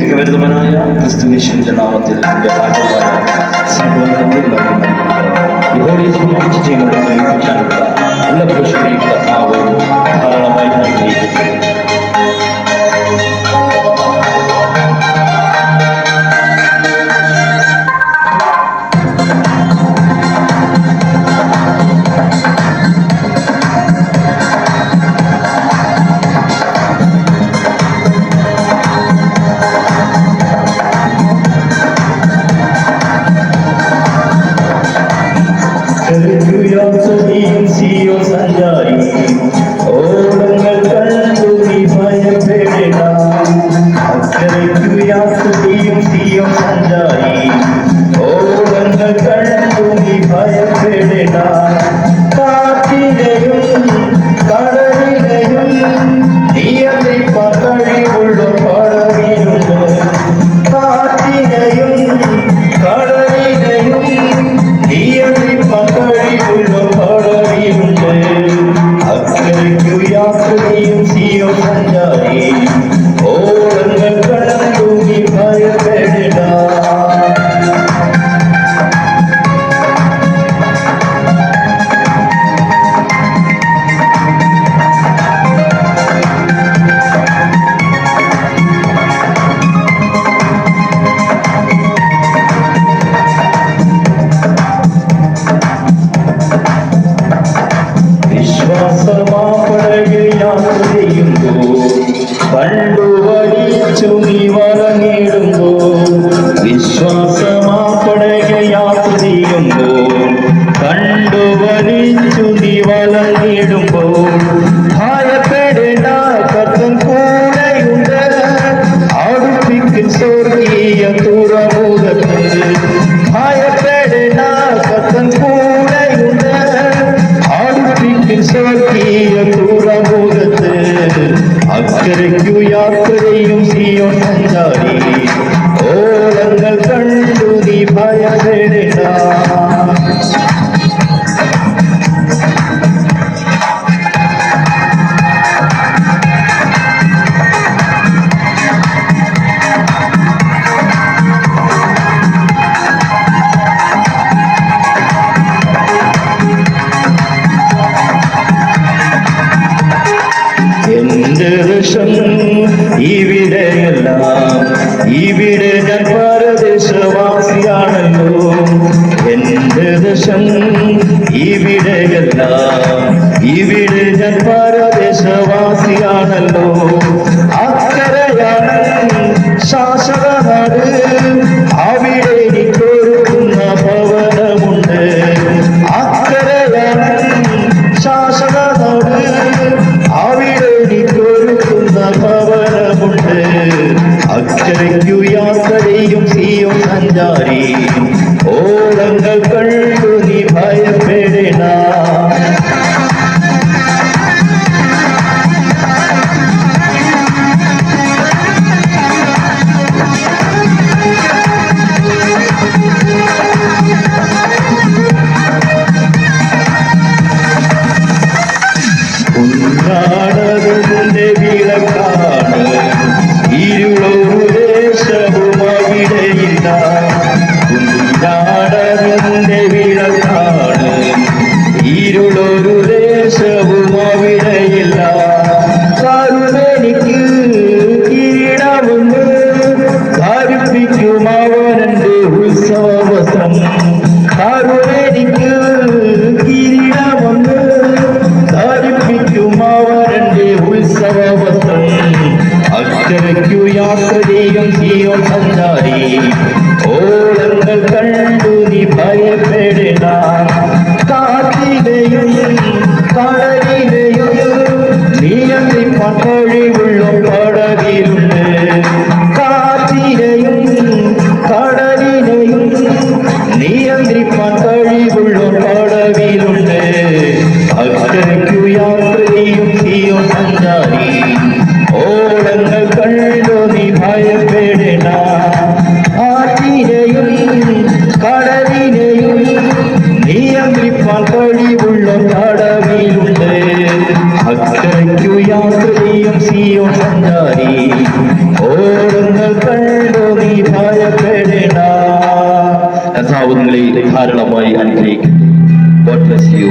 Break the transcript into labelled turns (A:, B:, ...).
A: ഏകപരിതമനായ ക്രിസ്തുയേശുവിന്റെ നാമത്തിൽ ചെയ്യുന്ന എല്ലാ പുരുഷനെയും കർത്താവ് ധാരാളമായി നൽകിയിരിക്കുന്നു. സഞ്ചാരി ഓടങ്ങൾ കണ്ടു നീ ഭയപ്പെടേണ്ട. അക്കരയ്ക്കു യാത്ര ചെയ്യും സിയോൻ സഞ്ചാരി ഓടങ്ങൾ കണ്ടു നീ ഭയപ്പെടേണ്ട. കാറ്റിനെയും കടലിനെയും നിയന്ത്രിപ്പാൻ കഴിവുള്ള പടവിലുണ്ട്. കാറ്റിനെയും കടലിനെയും നിയന്ത്രിപ്പാൻ കഴിവുള്ള പടവിലുണ്ട്. അക്കരയ്ക്കു യാത്ര ചെയ്യും സിയോൻ സഞ്ചാരി ഓടങ്ങൾ കടന്നു നീ ഭയപ്പെടേണ്ട. കണ്ടു വലിച്ചു നീ വലങ്ങിടുമ്പോൾ വിശ്വാസമാപ്പടക യാത്ര ചെയ്യുമ്പോൾ കണ്ടു വലിച്ചു നീ വലങ്ങിടുമ്പോൾ ഭയപ്പെടേണ്ട, കർത്തൻ കൂടെയുണ്ട്. അടുപ്പിക്കും സ്വർഗീയ തുറമുഖത്ത്. ഭയപ്പെടേണ്ട, കർത്തൻ കൂടെയുണ്ട്. അടുപ്പിക്കും സ്വർഗീയ തുറമുഖത്ത്. അക്കരയ്ക്കു യാത്ര ചെയ്യും സിയോൻ സഞ്ചാരി ഓളങ്ങൾ കണ്ടു നീ ഭയപ്പെടേണ്ട. എന്റെ ദേശം ഇവിടെയല്ല, ഇവിടെ ഞാൻ പരദേശവാസിയാണല്ലോ. എന്റെ ദേശം ഇവിടെയല്ല, ഇവിടെ ഞാൻ പരദേശവാസിയാണല്ലോ. അക്കരയാണ് ശാശ്വത നാട്, അവിടെ എനിക്കൊരുക്കുന്ന ഭവനമുണ്ട്. അക്കരയാണ് ശാശ്വത നാട്, അവിടെ എനിക്കൊരുക്കുന്ന ഭവനമുണ്ട്. അക്കരയ്ക്കു യാത്ര ചെയ്യും സിയോൻ സഞ്ചാരി ഓളങ്ങൾ കണ്ടു നീ ഭയപ്പെടേണ്ട. ഉന്നാടതിന്റെ വിളക്കാണ്, ഇരുളൊരു ദേശവും അവിടെയില്ല. ഉന്നാടതിന്റെ വിളക്കാണ്, ഇരുളൊരു ദേശവും അവിടെയില്ല. കരുണെനിക്ക് കിരീടമുണ്ട്, ധരിപ്പിക്കും അവനെന്റെ ഉത്സവവസ്ത്രം. കരുണെനിക്ക് കിരീടമുണ്ട്, ധരിപ്പിക്കും അവനെന്റെ ഉത്സവവസ്ത്രം. അക്കരയ്ക്കു യാത്ര ചെയ്യും സിയോൻ സഞ്ചാരി ഓളങ്ങൾ കണ്ടു നീ ഭയപ്പെടേണ്ട. കാറ്റിനെയും കടലിനെയും നിയന്ത്രിപ്പാൻ കഴിവുള്ള പടവിലുണ്ട്. കാറ്റിനെയും കടലിനെയും നിയന്ത്രിപ്പാൻ കഴിവുള്ള പടവിലുണ്ട്. അക്കരയ്ക്കു യാത്ര ചെയ്യും സിയോൻ സഞ്ചാരി ഓളങ്ങൾ കണ്ടു നീ ഭയപ്പെടേണ്ട. കാറ്റിനെയും കടലിനെയും നിയന്ത്രിപ്പാൻ കഴിവുള്ള പടവിലുണ്ട്. അക്കര അക്കരയ്ക്കു യാത്ര ചെയ്യും സിയോൻ സഞ്ചാരി, ഓടങ്ങൾ കണ്ടു നീ ഭയപ്പെടേണ്ട. കർത്താവ് നിങ്ങളെ ധാരാളമായി അനുഗ്രഹിക്കും. God bless you.